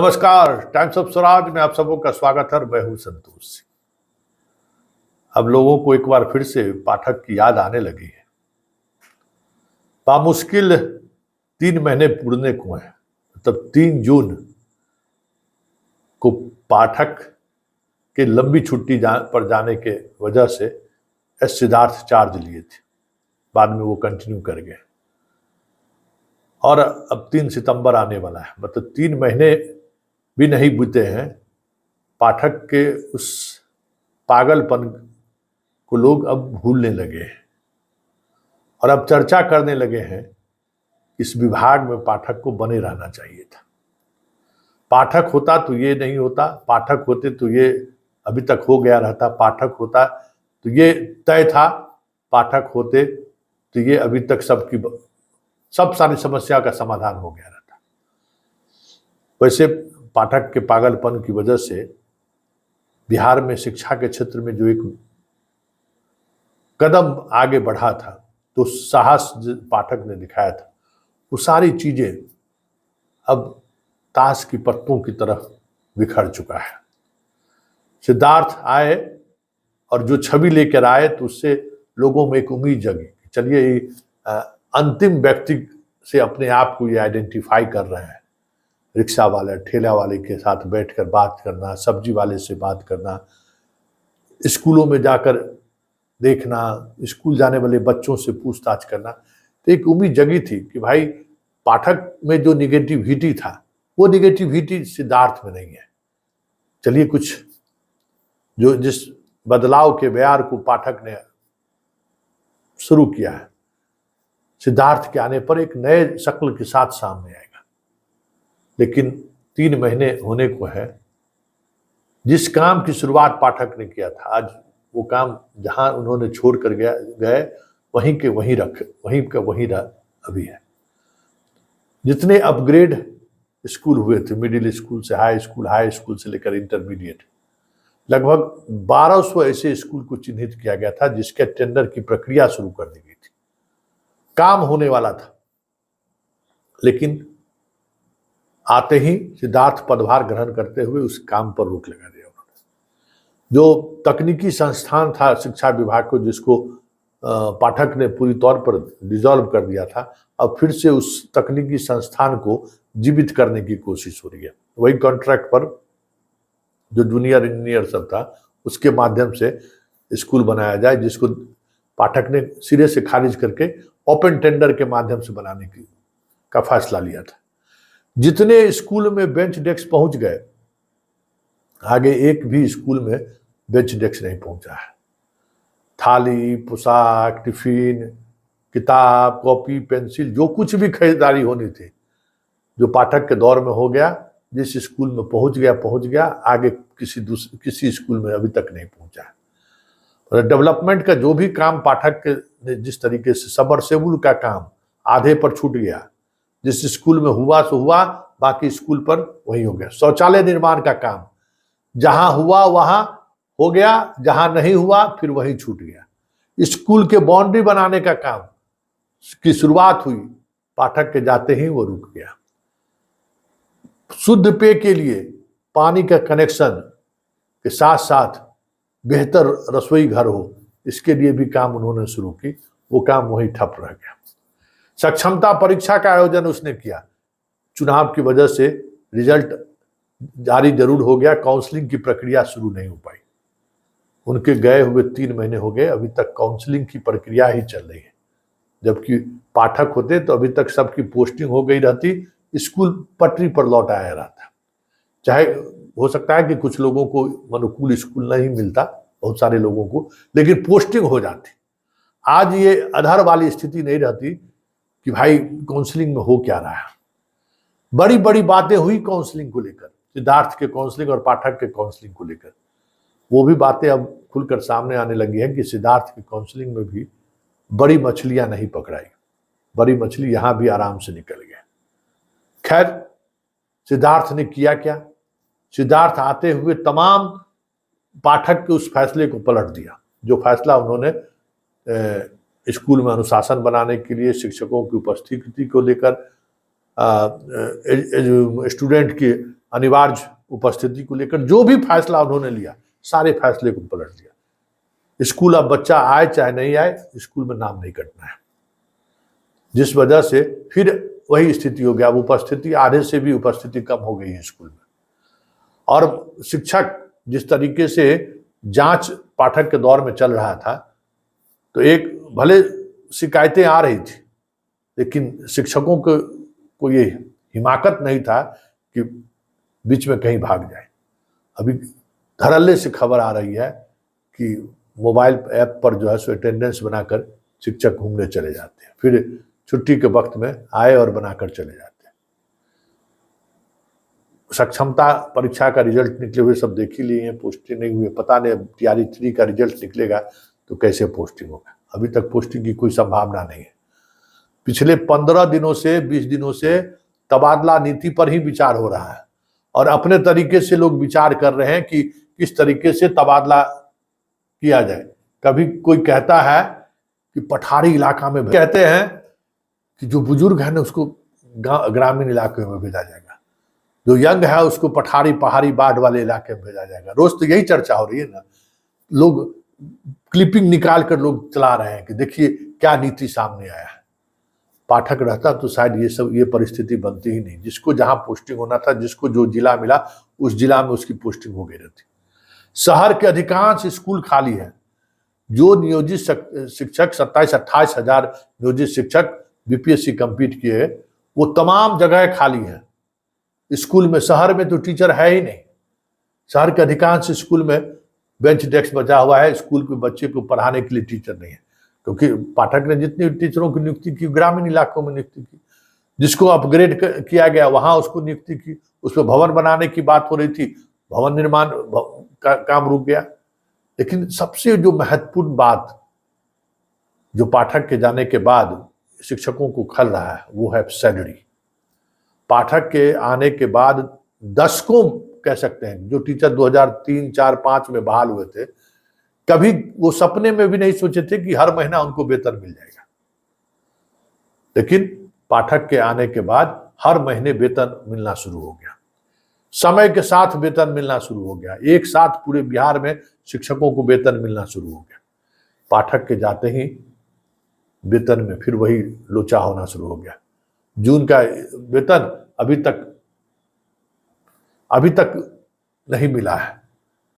नमस्कार, times of Swaraj में आप सबों का स्वागत है। मैं हूं संतोष सिंह। अब लोगों को एक बार फिर से पाठक की याद आने लगी है। बामुश्किल 3 महीने पूरने को हैं, मतलब 3 जून को पाठक के लंबी छुट्टी पर जाने के वजह से एस सिद्धार्थ चार्ज लिए थे। बाद में वो कंटिन्यू कर गए और अब 3 सितंबर आने वाला है, मतलब 3 महीने भी नहीं बीते हैं। पाठक के उस पागलपन को लोग अब भूलने लगे हैं और अब चर्चा करने लगे हैं कि इस विभाग में पाठक को बने रहना चाहिए था। पाठक होता तो ये नहीं होता, पाठक होते तो ये अभी तक हो गया रहता, पाठक होता तो ये तय था, पाठक होते तो ये अभी तक सब सारी समस्या का समाधान हो गया रहता। वैसे पाठक के पागलपन की वजह से बिहार में शिक्षा के क्षेत्र में जो एक कदम आगे बढ़ा था, तो साहस पाठक ने दिखाया था, वो सारी चीजें अब ताश की पत्तों की तरह बिखर चुका है। सिद्धार्थ आए और जो छवि लेकर आए तो उससे लोगों में एक उम्मीद जगी, चलिए अंतिम व्यक्ति से अपने आप को ये आइडेंटिफाई कर रहे हैं। रिक्शा वाले, ठेला वाले के साथ बैठकर बात करना, सब्जी वाले से बात करना, स्कूलों में जाकर देखना, स्कूल जाने वाले बच्चों से पूछताछ करना, तो एक उम्मीद जगी थी कि भाई पाठक में जो निगेटिविटी था वो निगेटिविटी सिद्धार्थ में नहीं है। चलिए कुछ जिस बदलाव के बयार को पाठक ने शुरू किया है, सिद्धार्थ के आने पर एक नए शक्ल के साथ सामने आएगा। लेकिन 3 महीने होने को है, जिस काम की शुरुआत पाठक ने किया था, आज वो काम जहां उन्होंने छोड़ कर गए वहीं के वहीं अभी है। जितने अपग्रेड स्कूल हुए थे, मिडिल स्कूल से हाई स्कूल से लेकर इंटरमीडिएट, लगभग 1200 ऐसे स्कूल को चिन्हित किया गया था जिसके टेंडर की प्रक्रिया शुरू कर दी गई थी। काम होने वाला था, लेकिन आते ही सिद्धार्थ पदभार ग्रहण करते हुए उस काम पर रोक लगा दिया उन्होंने। जो तकनीकी संस्थान था शिक्षा विभाग को, जिसको पाठक ने पूरी तौर पर डिसॉल्व कर दिया था, अब फिर से उस तकनीकी संस्थान को जीवित करने की कोशिश हो रही है। वही कॉन्ट्रैक्ट पर जो जूनियर इंजीनियर सब था उसके माध्यम से स्कूल बनाया जाए, जिसको पाठक ने सिरे से खारिज करके ओपन टेंडर के माध्यम से बनाने का फैसला लिया था। जितने स्कूल में बेंच डेस्क पहुंच गए, आगे एक भी स्कूल में बेंच डेस्क नहीं पहुंचा है। थाली, पोशाक, टिफिन, किताब, कॉपी, पेंसिल, जो कुछ भी खरीदारी होनी थी, जो पाठक के दौर में हो गया, जिस स्कूल में पहुंच गया, आगे किसी स्कूल में अभी तक नहीं पहुंचा है। और डेवलपमेंट का जो भी काम पाठक ने जिस तरीके से, सबमर्सिबल का काम आधे पर छूट गया, जिस स्कूल में हुआ सो हुआ, बाकी स्कूल पर वही हो गया। शौचालय निर्माण का काम जहां हुआ वहां हो गया, जहां नहीं हुआ फिर वही छूट गया। स्कूल के बाउंड्री बनाने का काम की शुरुआत हुई, पाठक के जाते ही वो रुक गया। शुद्ध पेय के लिए पानी का कनेक्शन के साथ साथ बेहतर रसोई घर हो, इसके लिए भी काम उन्होंने शुरू की, वो काम वही ठप रह गया। सक्षमता परीक्षा का आयोजन उसने किया, चुनाव की वजह से रिजल्ट जारी जरूर हो गया, काउंसलिंग की प्रक्रिया शुरू नहीं हो पाई। उनके गए हुए 3 महीने हो गए, अभी तक काउंसलिंग की प्रक्रिया ही चल रही है। जबकि पाठक होते तो अभी तक सबकी पोस्टिंग हो गई रहती, स्कूल पटरी पर लौट आया रहता। चाहे हो सकता है कि कुछ लोगों को अनुकूल स्कूल नहीं मिलता, बहुत सारे लोगों को, लेकिन पोस्टिंग हो जाती। आज ये अधर वाली स्थिति नहीं रहती कि भाई काउंसलिंग में हो क्या रहा है। बड़ी बड़ी बातें हुई काउंसलिंग को लेकर, सिद्धार्थ के काउंसलिंग और पाठक के काउंसलिंग को लेकर। वो भी बातें अब खुलकर सामने आने लगी है कि सिद्धार्थ की काउंसलिंग में भी बड़ी मछलियां नहीं पकड़ाई, बड़ी मछली यहां भी आराम से निकल गए। खैर, सिद्धार्थ ने किया क्या? सिद्धार्थ आते हुए तमाम पाठक के उस फैसले को पलट दिया, जो फैसला उन्होंने स्कूल में अनुशासन बनाने के लिए, शिक्षकों की उपस्थिति को लेकर, स्टूडेंट की अनिवार्य उपस्थिति को लेकर जो भी फैसला उन्होंने लिया, सारे फैसले को पलट दिया। स्कूल अब बच्चा आए चाहे नहीं आए, स्कूल में नाम नहीं कटना है, जिस वजह से फिर वही स्थिति हो गया। अब उपस्थिति आधे से भी उपस्थिति कम हो गई है स्कूल में। और शिक्षक जिस तरीके से जांच पाठक के दौर में चल रहा था, तो एक भले शिकायतें आ रही थी, लेकिन शिक्षकों को ये हिमाकत नहीं था कि बीच में कहीं भाग जाए। अभी धड़ल्ले से खबर आ रही है कि मोबाइल ऐप पर जो है सो अटेंडेंस बनाकर शिक्षक घूमने चले जाते हैं, फिर छुट्टी के वक्त में आए और बनाकर चले जाते हैं। सक्षमता परीक्षा का रिजल्ट निकले हुए सब देख ही लिए हैं, पोस्टिंग नहीं हुई, पता नहीं अब TRE 3 का रिजल्ट निकलेगा तो कैसे पोस्टिंग होगा। अभी तक पोस्टिंग की कोई संभावना नहीं है। पिछले 15 दिनों से 20 दिनों से तबादला नीति पर ही विचार हो रहा है और अपने तरीके से लोग विचार कर रहे हैं कि किस तरीके से तबादला किया जाए। कभी कोई कहता है कि पठारी इलाका में, कहते हैं कि जो बुजुर्ग है ना उसको ग्रामीण इलाके में भेजा जाएगा, जो यंग है उसको पठारी पहाड़ी बाढ़ वाले इलाके में भेजा जाएगा। रोज तो यही चर्चा हो रही है ना, लोग क्लिपिंग निकाल कर लोग चला रहे हैं कि देखिए क्या नीति सामने आया है। पाठक रहता तो शायद ये परिस्थिति बनती ही नहीं। जिसको जहां पोस्टिंग होना था, जिसको जो जिला मिला उस जिला में उसकी पोस्टिंग हो गई रहती। शहर के अधिकांश स्कूल खाली है। जो नियोजित शिक्षक 27-28 हजार नियोजित शिक्षक BPSC कंप्लीट किए, वो तमाम जगह खाली है स्कूल में। शहर में तो टीचर है ही नहीं। शहर के अधिकांश स्कूल में बेंच डेस्क बचा हुआ है, स्कूल के बच्चे को पढ़ाने के लिए टीचर नहीं है, क्योंकि पाठक ने जितनी टीचरों की नियुक्ति की ग्रामीण इलाकों में नियुक्ति की। जिसको अपग्रेड किया गया वहां उसको नियुक्ति की। उसमें भवन बनाने की बात हो रही थी, भवन निर्माण का काम रुक गया। लेकिन सबसे जो महत्वपूर्ण बात जो पाठक के जाने के बाद शिक्षकों को खल रहा है वो है सैलरी। पाठक के आने के बाद दशकों कह सकते हैं, जो टीचर 2003, 4, 5 में बहाल हुए थे, कभी वो सपने में भी नहीं सोचे थे कि हर महीना उनको वेतन मिल जाएगा। लेकिन पाठक के आने के बाद हर महीने वेतन मिलना शुरू हो गया, समय के साथ वेतन मिलना शुरू हो गया। एक साथ पूरे बिहार में शिक्षकों को वेतन मिलना शुरू हो गया। पाठक के जाते ही वेतन में फिर वही लोचा होना शुरू हो गया। जून का वेतन अभी तक नहीं मिला है।